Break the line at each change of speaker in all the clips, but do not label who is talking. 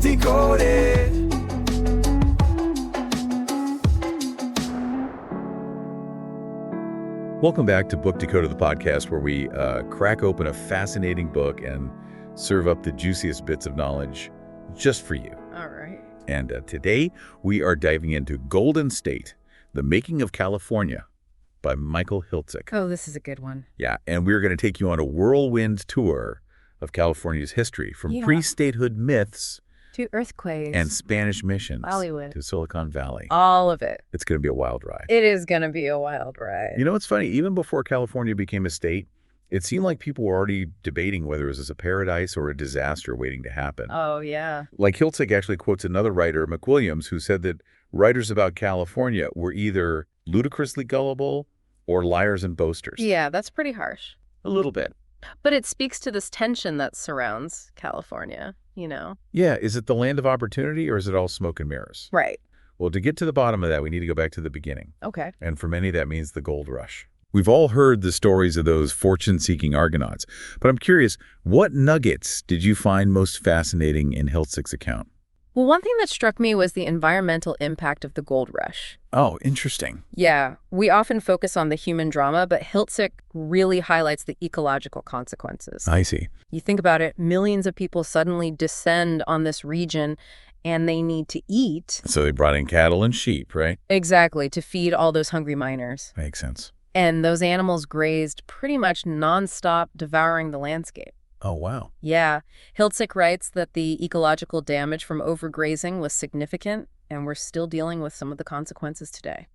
Decoded.
Welcome back to Book Decoded, the podcast where we crack open a fascinating book and serve up the juiciest bits of knowledge just for you.
All right.
And today we are diving into Golden State, The Making of California by Michael Hiltzik.
Oh, this is a good one.
Yeah, and we're going to take you on a whirlwind tour of California's history, from pre-statehood myths
to earthquakes
and Spanish missions
Hollywood
to Silicon Valley.
All of it.
It's going to be a wild ride.
It is going to be a wild ride.
You know, it's funny. Even before California became a state, it seemed like people were already debating whether it was a paradise or a disaster waiting to happen.
Oh, yeah.
Like Hiltzik actually quotes another writer, McWilliams, who said that writers about California were either ludicrously gullible or liars and boasters.
Yeah, that's pretty harsh.
A little bit.
But it speaks to this tension that surrounds California, you know?
Yeah, is it the land of opportunity or is it all smoke and mirrors?
Right.
Well, to get to the bottom of that, we need to go back to the beginning.
Okay.
And for many, that means the gold rush. We've all heard the stories of those fortune-seeking Argonauts, but I'm curious, what nuggets did you find most fascinating in Hiltzik's account?
Well, one thing that struck me was the environmental impact of the gold rush.
Oh, interesting.
Yeah, we often focus on the human drama, but Hiltzik really highlights the ecological consequences.
I see.
You think about it, millions of people suddenly descend on this region and they need to eat.
So they brought in cattle and sheep, right?
Exactly, to feed all those hungry miners.
Makes sense.
And those animals grazed pretty much nonstop, devouring the landscape.
Oh, wow.
Yeah. Hiltzik writes that the ecological damage from overgrazing was significant, and we're still dealing with some of the consequences today.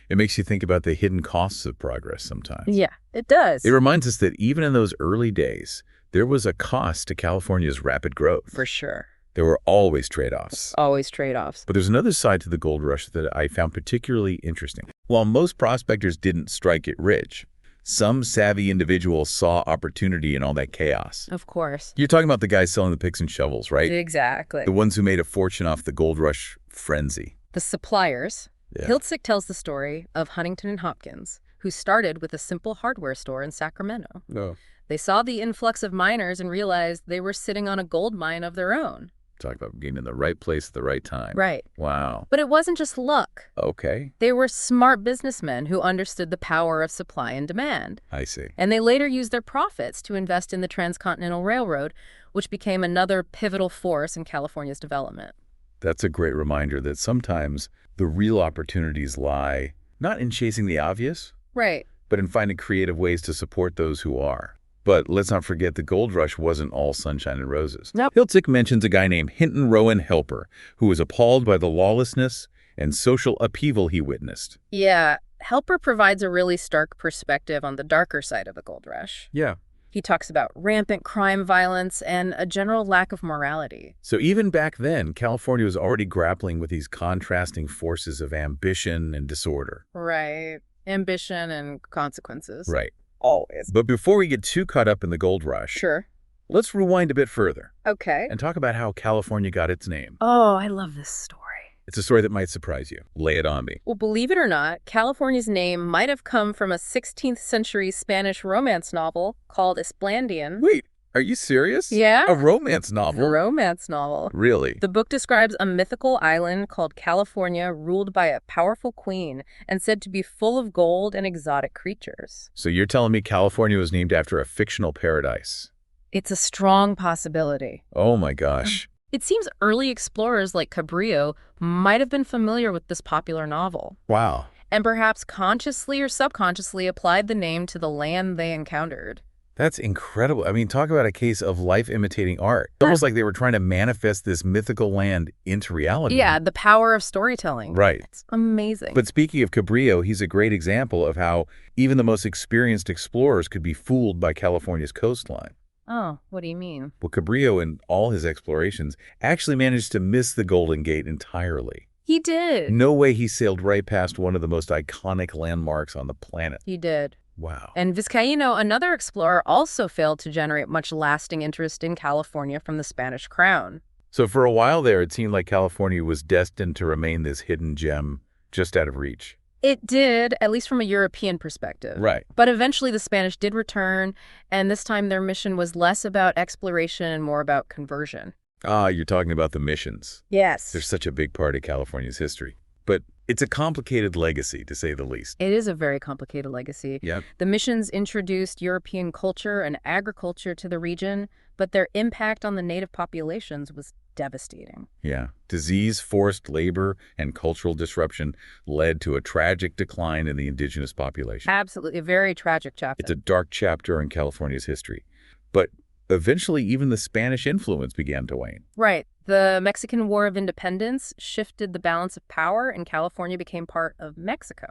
It makes you think about the hidden costs of progress sometimes.
Yeah, it does.
It reminds us that even in those early days, there was a cost to California's rapid growth.
For sure.
There were always trade-offs.
Always trade-offs.
But there's another side to the gold rush that I found particularly interesting. While most prospectors didn't strike it rich, some savvy individuals saw opportunity in all that chaos.
Of course.
You're talking about the guys selling the picks and shovels, right?
Exactly.
The ones who made a fortune off the gold rush frenzy.
The suppliers.
Yeah.
Hiltzik tells the story of Huntington and Hopkins, who started with a simple hardware store in Sacramento.
No.
They saw the influx of miners and realized they were sitting on a gold mine of their own.
Talk about being in the right place at the right time.
Right.
Wow.
But it wasn't just luck.
Okay.
They were smart businessmen who understood the power of supply and demand.
I see.
And they later used their profits to invest in the Transcontinental Railroad, which became another pivotal force in California's development.
That's a great reminder that sometimes the real opportunities lie not in chasing the obvious,
Right.
but in finding creative ways to support those who are. But let's not forget the gold rush wasn't all sunshine and roses.
Nope.
Hiltzik mentions a guy named Hinton Rowan Helper, who was appalled by the lawlessness and social upheaval he witnessed.
Yeah. Helper provides a really stark perspective on the darker side of the gold rush.
Yeah.
He talks about rampant crime, violence, and a general lack of morality.
So even back then, California was already grappling with these contrasting forces of ambition and disorder.
Right. Ambition and consequences.
Right.
Always.
But before we get too caught up in the gold rush,
Sure.
let's rewind a bit further
Okay.
and talk about how California got its name.
Oh, I love this story.
It's a story that might surprise you. Lay it on me.
Well, believe it or not, California's name might have come from a 16th century Spanish romance novel called Esplandian.
Wait, are you serious?
Yeah.
A romance novel?
A romance novel.
Really?
The book describes a mythical island called California ruled by a powerful queen and said to be full of gold and exotic creatures.
So you're telling me California was named after a fictional paradise?
It's a strong possibility.
Oh my gosh.
It seems early explorers like Cabrillo might have been familiar with this popular novel,
Wow.
and perhaps consciously or subconsciously applied the name to the land they encountered.
That's incredible. I mean, talk about a case of life imitating art. It's almost like they were trying to manifest this mythical land into reality.
Yeah, the power of storytelling.
Right.
It's amazing.
But speaking of Cabrillo, he's a great example of how even the most experienced explorers could be fooled by California's coastline.
Oh, what do you mean?
Well, Cabrillo, in all his explorations, actually managed to miss the Golden Gate entirely.
He did.
No way he sailed right past one of the most iconic landmarks on the planet.
He did.
Wow.
And Vizcaíno, another explorer, also failed to generate much lasting interest in California from the Spanish crown.
So for a while there, it seemed like California was destined to remain this hidden gem just out of reach.
It did, at least from a European perspective.
Right.
But eventually the Spanish did return, and this time their mission was less about exploration and more about conversion.
Ah, you're talking about the missions.
Yes.
They're such a big part of California's history. But it's a complicated legacy, to say the least.
It is a very complicated legacy.
Yep.
The missions introduced European culture and agriculture to the region, but their impact on the native populations was devastating.
Yeah. Disease, forced labor, and cultural disruption led to a tragic decline in the indigenous population.
Absolutely, a very tragic chapter.
It's a dark chapter in California's history. But eventually, even the Spanish influence began to wane.
Right. The Mexican War of Independence shifted the balance of power, and California became part of Mexico.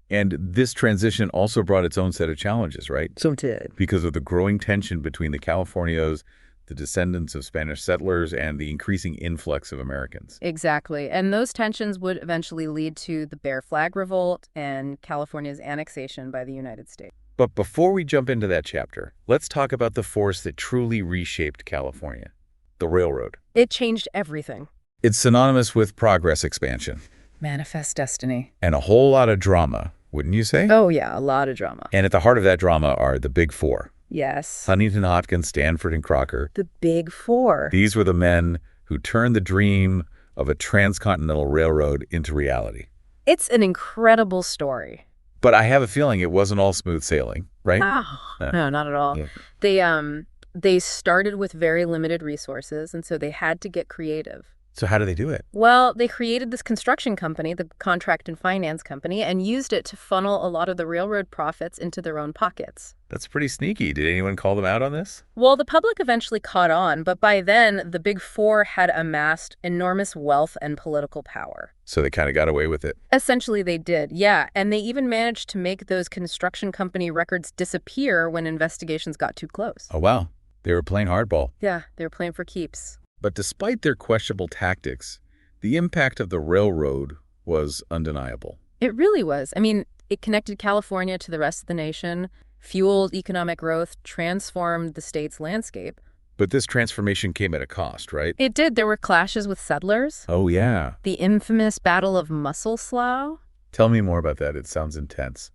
And this transition also brought its own set of challenges, right?
So it did.
Because of the growing tension between the Californios, the descendants of Spanish settlers, and the increasing influx of Americans.
Exactly. And those tensions would eventually lead to the Bear Flag Revolt and California's annexation by the United States.
But before we jump into that chapter, let's talk about the force that truly reshaped California, the railroad.
It changed everything.
It's synonymous with progress expansion
Manifest destiny.
and a whole lot of drama, wouldn't you say?
Oh, yeah, a lot of drama.
And at the heart of that drama are the Big Four:
Yes.
Huntington, Hopkins, Stanford, and Crocker.
The Big Four.
These were the men who turned the dream of a transcontinental railroad into reality.
It's an incredible story.
But I have a feeling it wasn't all smooth sailing, right?
No, not at all.
Yeah.
They started with very limited resources, and so they had to get creative.
So how do they do it?
Well, they created this construction company, the contract and finance company, and used it to funnel a lot of the railroad profits into their own pockets.
That's pretty sneaky. Did anyone call them out on this?
Well, the public eventually caught on, but by then, the Big Four had amassed enormous wealth and political power.
So they kind of got away with it.
Essentially, they did, yeah. And they even managed to make those construction company records disappear when investigations got too close.
Oh, wow. They were playing hardball.
Yeah, they were playing for keeps.
But despite their questionable tactics, the impact of the railroad was undeniable.
It really was. I mean, it connected California to the rest of the nation, fueled economic growth, transformed the state's landscape.
But this transformation came at a cost, right?
It did. There were clashes with settlers.
Oh, yeah.
The infamous Battle of Muscle Slough.
Tell me more about that. It sounds intense.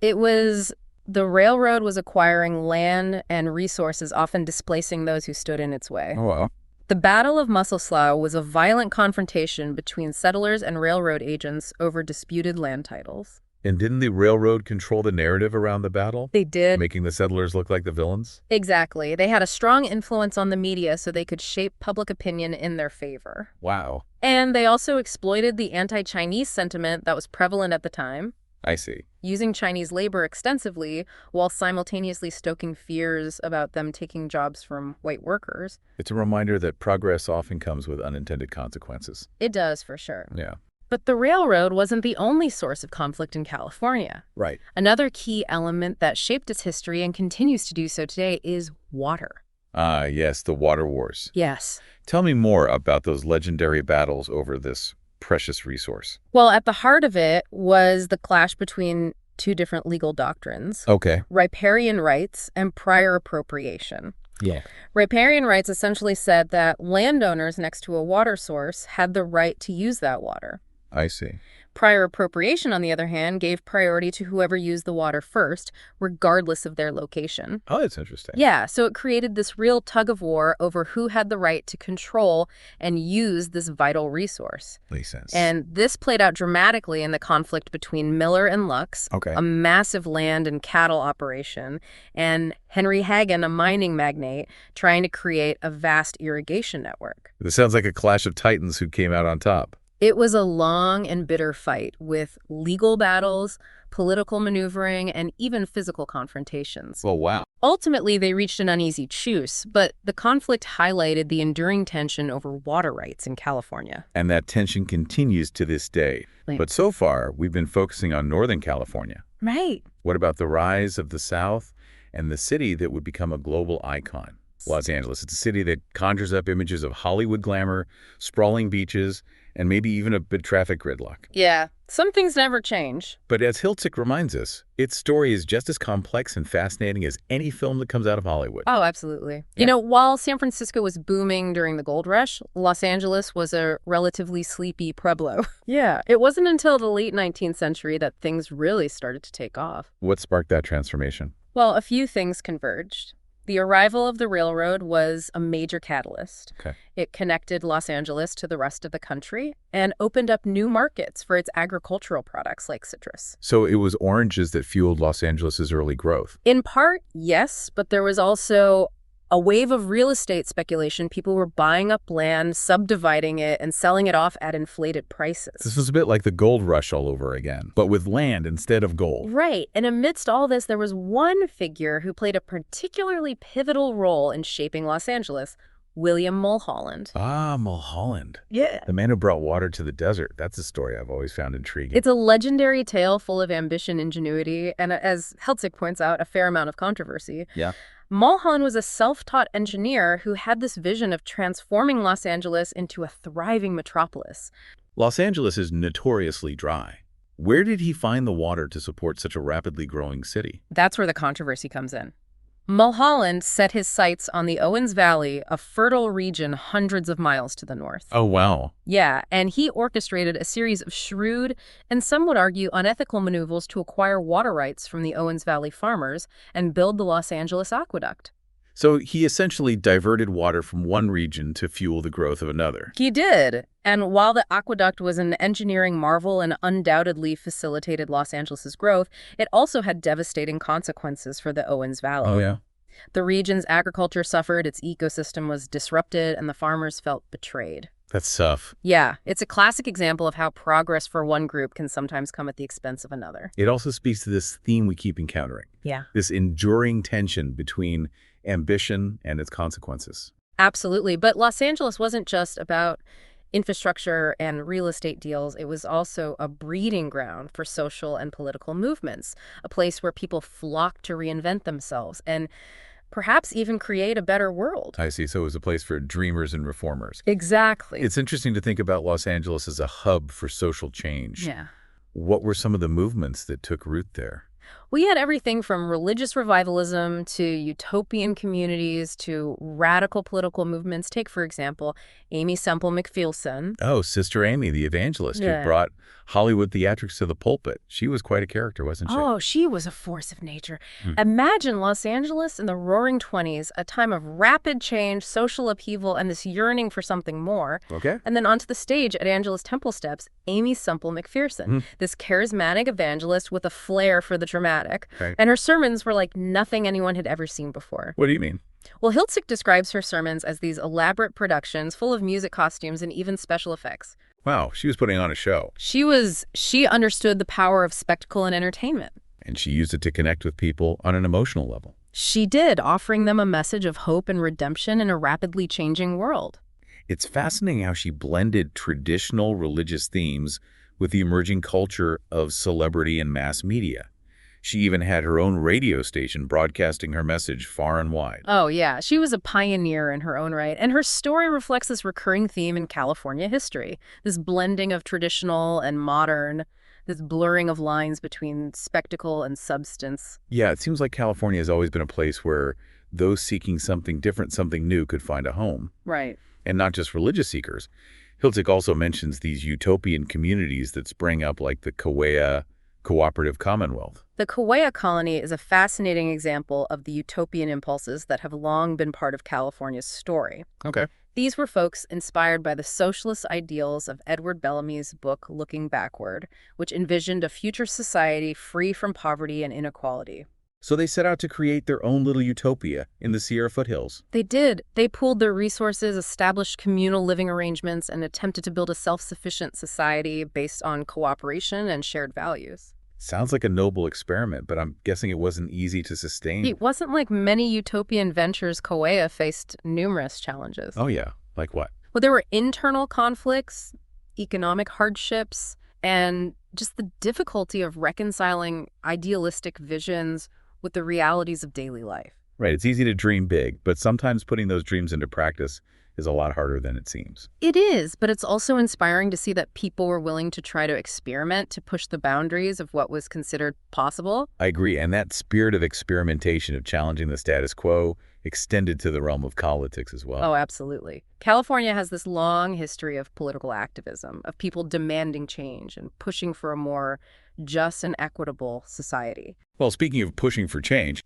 The railroad was acquiring land and resources, often displacing those who stood in its way.
Oh, wow.
The Battle of Muscle Slough was a violent confrontation between settlers and railroad agents over disputed land titles.
And didn't the railroad control the narrative around the battle?
They did.
Making the settlers look like the villains?
Exactly. They had a strong influence on the media so they could shape public opinion in their favor.
Wow.
And they also exploited the anti-Chinese sentiment that was prevalent at the time,
I see.
using Chinese labor extensively while simultaneously stoking fears about them taking jobs from white workers.
It's a reminder that progress often comes with unintended consequences.
It does, for sure.
Yeah.
But the railroad wasn't the only source of conflict in California.
Right.
Another key element that shaped its history and continues to do so today is water.
Ah, yes, the water wars.
Yes.
Tell me more about those legendary battles over this precious resource.
Well, at the heart of it was the clash between two different legal doctrines:
Okay.
riparian rights and prior appropriation.
Yeah.
Riparian rights essentially said that landowners next to a water source had the right to use that water.
I see.
Prior appropriation, on the other hand, gave priority to whoever used the water first, regardless of their location.
Oh, that's interesting.
Yeah, so it created this real tug of war over who had the right to control and use this vital resource.
Makes sense.
And this played out dramatically in the conflict between Miller and Lux,
Okay.
a massive land and cattle operation, and Henry Hagen, a mining magnate, trying to create a vast irrigation network.
This sounds like a clash of titans who came out on top.
It was a long and bitter fight with legal battles, political maneuvering, and even physical confrontations.
Well, wow.
Ultimately, they reached an uneasy truce, but the conflict highlighted the enduring tension over water rights in California.
And that tension continues to this day.
Right.
But so far, we've been focusing on Northern California.
Right.
What about the rise of the South and the city that would become a global icon? Los Angeles. It's a city that conjures up images of Hollywood glamour, sprawling beaches, and maybe even a bit traffic gridlock.
Yeah, some things never change.
But as Hiltzik reminds us, its story is just as complex and fascinating as any film that comes out of Hollywood.
Oh, absolutely.
Yeah.
You know, while San Francisco was booming during the gold rush, Los Angeles was a relatively sleepy pueblo. Yeah, it wasn't until the late 19th century that things really started to take off.
What sparked that transformation?
Well, a few things converged. The arrival of the railroad was a major catalyst.
Okay.
It connected Los Angeles to the rest of the country and opened up new markets for its agricultural products like citrus.
So it was oranges that fueled Los Angeles's early growth.
In part, yes, but there was also a wave of real estate speculation. People were buying up land, subdividing it, and selling it off at inflated prices.
This was a bit like the gold rush all over again, but with land instead of gold.
Right. And amidst all this, there was one figure who played a particularly pivotal role in shaping Los Angeles, William Mulholland.
Ah, Mulholland.
Yeah.
The man who brought water to the desert. That's a story I've always found intriguing.
It's a legendary tale full of ambition, ingenuity, and as Hiltzik points out, a fair amount of controversy.
Yeah.
Mulholland was a self-taught engineer who had this vision of transforming Los Angeles into a thriving metropolis.
Los Angeles is notoriously dry. Where did he find the water to support such a rapidly growing city?
That's where the controversy comes in. Mulholland set his sights on the Owens Valley, a fertile region hundreds of miles to the north.
Oh, wow.
Yeah, and he orchestrated a series of shrewd and some would argue unethical maneuvers to acquire water rights from the Owens Valley farmers and build the Los Angeles Aqueduct.
So he essentially diverted water from one region to fuel the growth of another.
He did. And while the aqueduct was an engineering marvel and undoubtedly facilitated Los Angeles's growth, it also had devastating consequences for the Owens Valley.
Oh, yeah?
The region's agriculture suffered, its ecosystem was disrupted, and the farmers felt betrayed.
That's tough.
Yeah, it's a classic example of how progress for one group can sometimes come at the expense of another.
It also speaks to this theme we keep encountering.
Yeah.
This enduring tension between ambition and its consequences.
Absolutely. But Los Angeles wasn't just about infrastructure and real estate deals. It was also a breeding ground for social and political movements, a place where people flocked to reinvent themselves and perhaps even create a better world.
I see. So it was a place for dreamers and reformers.
Exactly.
It's interesting to think about Los Angeles as a hub for social change.
Yeah.
What were some of the movements that took root there?
We had everything from religious revivalism to utopian communities to radical political movements. Take, for example, Aimee Semple McPherson.
Oh, Sister Amy, the evangelist
Yeah.
who brought Hollywood theatrics to the pulpit. She was quite a character, wasn't she?
Oh, she was a force of nature. Imagine Los Angeles in the Roaring '20s, a time of rapid change, social upheaval, and this yearning for something more.
Okay.
And then onto the stage at Angela's Temple steps, Aimee Semple McPherson, this charismatic evangelist with a flair for the dramatic.
Right.
And her sermons were like nothing anyone had ever seen before.
What do you mean?
Well, Hiltzik describes her sermons as these elaborate productions full of music, costumes, and even special effects.
Wow, she was putting on a show.
She understood the power of spectacle and entertainment.
And she used it to connect with people on an emotional level.
She did, offering them a message of hope and redemption in a rapidly changing world.
It's fascinating how she blended traditional religious themes with the emerging culture of celebrity and mass media. She even had her own radio station broadcasting her message far and wide.
Oh, yeah. She was a pioneer in her own right. And her story reflects this recurring theme in California history, this blending of traditional and modern, this blurring of lines between spectacle and substance.
Yeah, it seems like California has always been a place where those seeking something different, something new could find a home.
Right.
And not just religious seekers. Hiltzik also mentions these utopian communities that sprang up like the Kauai Cooperative Commonwealth.
The Kauai colony is a fascinating example of the utopian impulses that have long been part of California's story.
Okay.
These were folks inspired by the socialist ideals of Edward Bellamy's book Looking Backward, which envisioned a future society free from poverty and inequality.
So they set out to create their own little utopia in the Sierra foothills.
They did. They pooled their resources, established communal living arrangements, and attempted to build a self-sufficient society based on cooperation and shared values.
Sounds like a noble experiment, but I'm guessing it wasn't easy to sustain.
It wasn't like many utopian ventures. Kauai faced numerous challenges.
Oh, yeah. Like what?
Well, there were internal conflicts, economic hardships, and just the difficulty of reconciling idealistic visions with the realities of daily life.
Right. It's easy to dream big, but sometimes putting those dreams into practice is a lot harder than it seems.
It is, but it's also inspiring to see that people were willing to try to experiment, to push the boundaries of what was considered possible.
I agree. And that spirit of experimentation, of challenging the status quo, extended to the realm of politics as well.
Oh, absolutely. California has this long history of political activism, of people demanding change and pushing for a more just and equitable society.
Well, speaking of pushing for change,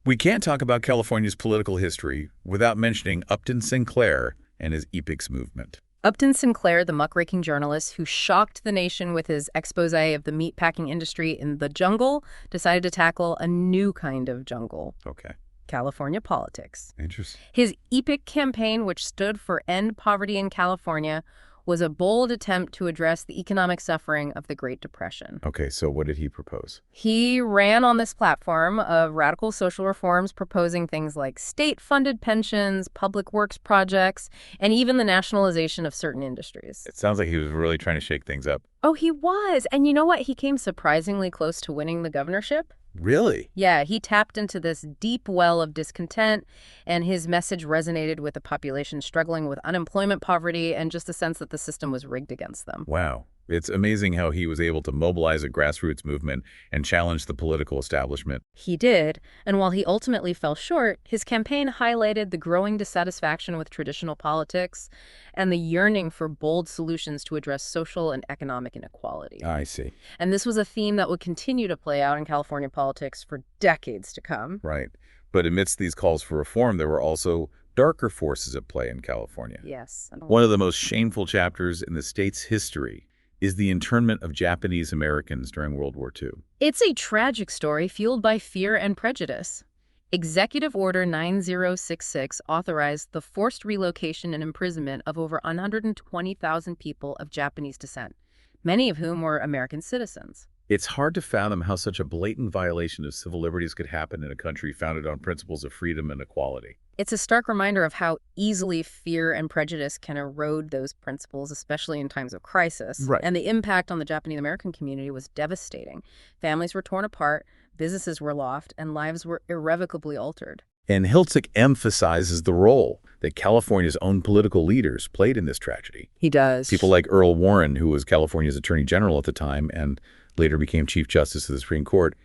We can't talk about California's political history without mentioning Upton Sinclair and his EPICS movement.
Upton Sinclair, the muckraking journalist who shocked the nation with his expose of the meatpacking industry in the jungle, decided to tackle a new kind of jungle.
Okay.
California politics.
Interesting.
His EPIC campaign, which stood for End Poverty in California, was a bold attempt to address the economic suffering of the Great Depression.
Okay, so what did he propose?
He ran on this platform of radical social reforms, proposing things like state-funded pensions, public works projects, and even the nationalization of certain industries.
It sounds like he was really trying to shake things up.
Oh, he was. And you know what? He came surprisingly close to winning the governorship.
Really?
Yeah, he tapped into this deep well of discontent, and his message resonated with a population struggling with unemployment, poverty, and just a sense that the system was rigged against them.
Wow. It's amazing how he was able to mobilize a grassroots movement and challenge the political establishment.
He did, and while he ultimately fell short, his campaign highlighted the growing dissatisfaction with traditional politics and the yearning for bold solutions to address social and economic inequality.
I see.
And this was a theme that would continue to play out in California politics for decades to come.
Right. But amidst these calls for reform, there were also darker forces at play in California.
Yes.
One of the most shameful chapters in the state's history is the internment of Japanese Americans during World War II.
It's a tragic story fueled by fear and prejudice. Executive Order 9066 authorized the forced relocation and imprisonment of over 120,000 people of Japanese descent, many of whom were American citizens.
It's hard to fathom how such a blatant violation of civil liberties could happen in a country founded on principles of freedom and equality.
It's a stark reminder of how easily fear and prejudice can erode those principles, especially in times of crisis.
Right.
And the impact on the Japanese American community was devastating. Families were torn apart, businesses were lost, and lives were irrevocably altered.
And Hiltzik emphasizes the role that California's own political leaders played in this tragedy.
He does.
People like Earl Warren, who was California's Attorney General at the time and later became Chief Justice of the Supreme Court,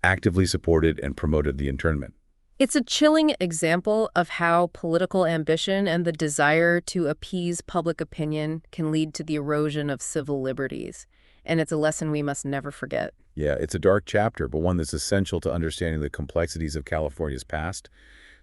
actively supported and promoted the internment.
It's a chilling example of how political ambition and the desire to appease public opinion can lead to the erosion of civil liberties. And it's a lesson we must never forget.
Yeah, it's a dark chapter, but one that's essential to understanding the complexities of California's past.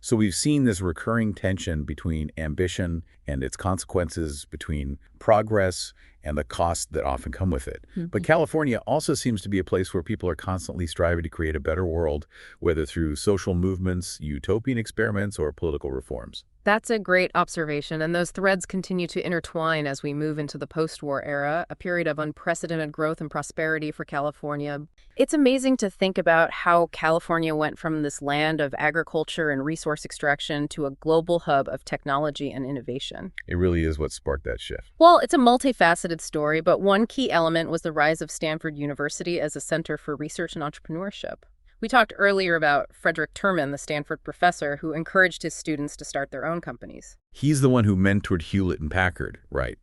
So we've seen this recurring tension between ambition and its consequences, between progress and the costs that often come with it. But California also seems to be a place where people are constantly striving to create a better world, whether through social movements, utopian experiments, or political reforms.
That's a great observation, and those threads continue to intertwine as we move into the post-war era, a period of unprecedented growth and prosperity for California. It's amazing to think about how California went from this land of agriculture and resource extraction to a global hub of technology and innovation.
It really is what sparked that shift.
Well, it's a multifaceted story, but one key element was the rise of Stanford University as a center for research and entrepreneurship. We talked earlier about Frederick Terman, the Stanford professor, who encouraged his students to start their own companies.
He's the one who mentored Hewlett and Packard, right?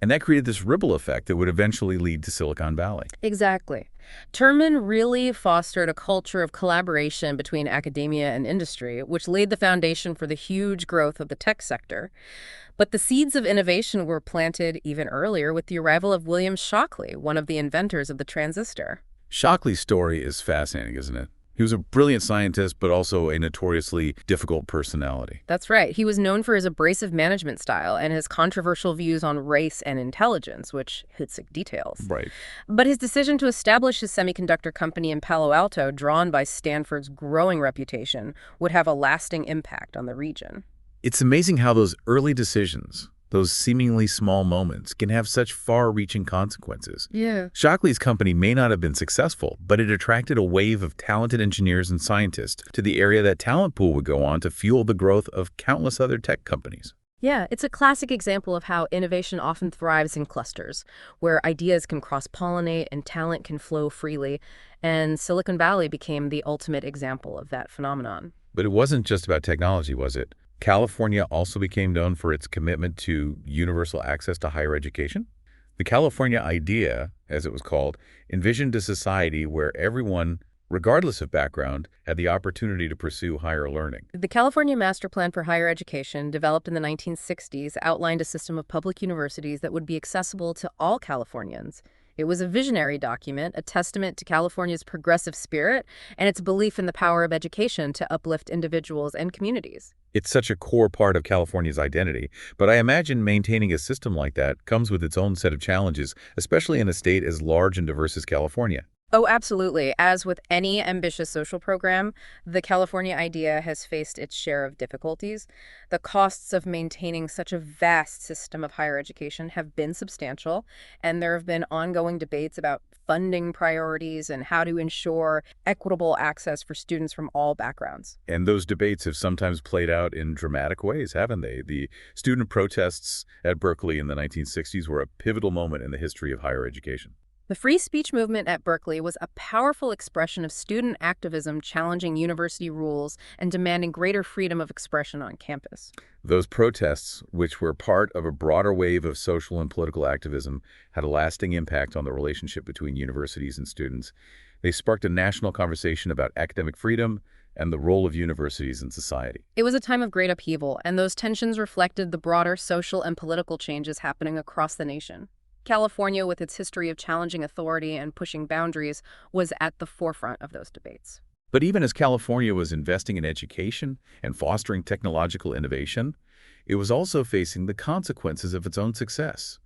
And that created this ripple effect that would eventually lead to Silicon Valley.
Exactly. Terman really fostered a culture of collaboration between academia and industry, which laid the foundation for the huge growth of the tech sector. But the seeds of innovation were planted even earlier with the arrival of William Shockley, one of the inventors of the transistor.
Shockley's story is fascinating, isn't it? He was a brilliant scientist, but also a notoriously difficult personality.
That's right. He was known for his abrasive management style and his controversial views on race and intelligence, which Hiltzik details.
Right.
But his decision to establish his semiconductor company in Palo Alto, drawn by Stanford's growing reputation, would have a lasting impact on the region.
It's amazing how those early decisions, those seemingly small moments, can have such far-reaching consequences.
Yeah.
Shockley's company may not have been successful, but it attracted a wave of talented engineers and scientists to the area. That talent pool would go on to fuel the growth of countless other tech companies.
Yeah, it's a classic example of how innovation often thrives in clusters, where ideas can cross-pollinate and talent can flow freely, and Silicon Valley became the ultimate example of that phenomenon.
But it wasn't just about technology, was it? California also became known for its commitment to universal access to higher education. The California Idea, as it was called, envisioned a society where everyone, regardless of background, had the opportunity to pursue higher learning.
The California Master Plan for Higher Education, developed in the 1960s, outlined a system of public universities that would be accessible to all Californians, It was a visionary document, a testament to California's progressive spirit and its belief in the power of education to uplift individuals and communities.
It's such a core part of California's identity, but I imagine maintaining a system like that comes with its own set of challenges, especially in a state as large and diverse as California.
Oh, absolutely. As with any ambitious social program, the California idea has faced its share of difficulties. The costs of maintaining such a vast system of higher education have been substantial, and there have been ongoing debates about funding priorities and how to ensure equitable access for students from all backgrounds.
And those debates have sometimes played out in dramatic ways, haven't they? The student protests at Berkeley in the 1960s were a pivotal moment in the history of higher education.
The free speech movement at Berkeley was a powerful expression of student activism challenging university rules and demanding greater freedom of expression on campus.
Those protests, which were part of a broader wave of social and political activism, had a lasting impact on the relationship between universities and students. They sparked a national conversation about academic freedom and the role of universities in society.
It was a time of great upheaval, and those tensions reflected the broader social and political changes happening across the nation. California, with its history of challenging authority and pushing boundaries, was at the forefront of those debates.
But even as California was investing in education and fostering technological innovation, it was also facing the consequences of its own success.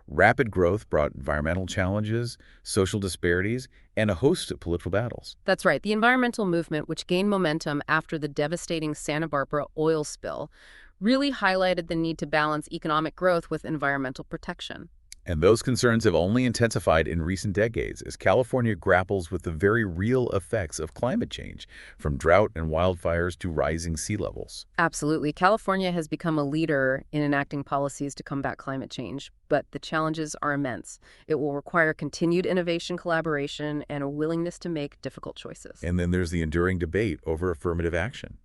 Rapid growth brought environmental challenges, social disparities, and a host of political battles.
That's right. The environmental movement, which gained momentum after the devastating Santa Barbara oil spill, really highlighted the need to balance economic growth with environmental protection.
And those concerns have only intensified in recent decades as California grapples with the very real effects of climate change, from drought and wildfires to rising sea levels.
Absolutely. California has become a leader in enacting policies to combat climate change, but the challenges are immense. It will require continued innovation, collaboration, and a willingness to make difficult choices.
And then there's the enduring debate over affirmative action.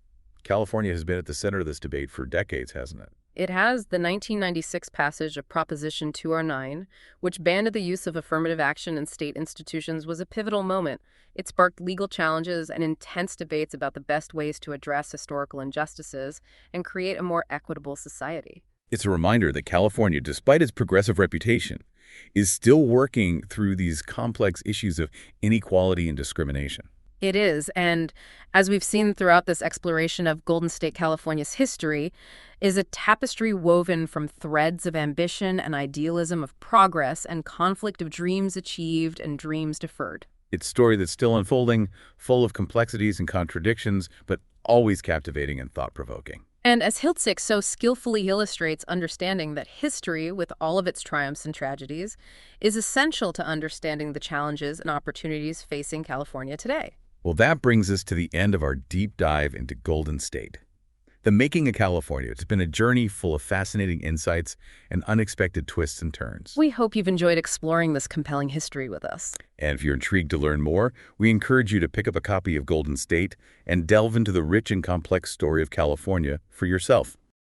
California has been at the center of this debate for decades, hasn't it?
It has the 1996 passage of Proposition 209, which banned the use of affirmative action in state institutions, was a pivotal moment. It sparked legal challenges and intense debates about the best ways to address historical injustices and create a more equitable society.
It's a reminder that California, despite its progressive reputation, is still working through these complex issues of inequality and discrimination.
It is, and as we've seen throughout this exploration of Golden State California's history, is a tapestry woven from threads of ambition and idealism, of progress and conflict, of dreams achieved and dreams deferred.
It's a story that's still unfolding, full of complexities and contradictions, but always captivating and thought-provoking.
And as Hiltzik so skillfully illustrates, understanding that history, with all of its triumphs and tragedies, is essential to understanding the challenges and opportunities facing California today.
Well, that brings us to the end of our deep dive into Golden State. The making of California. It's been a journey full of fascinating insights and unexpected twists and turns.
We hope you've enjoyed exploring this compelling history with us.
And if you're intrigued to learn more, we encourage you to pick up a copy of Golden State and delve into the rich and complex story of California for yourself.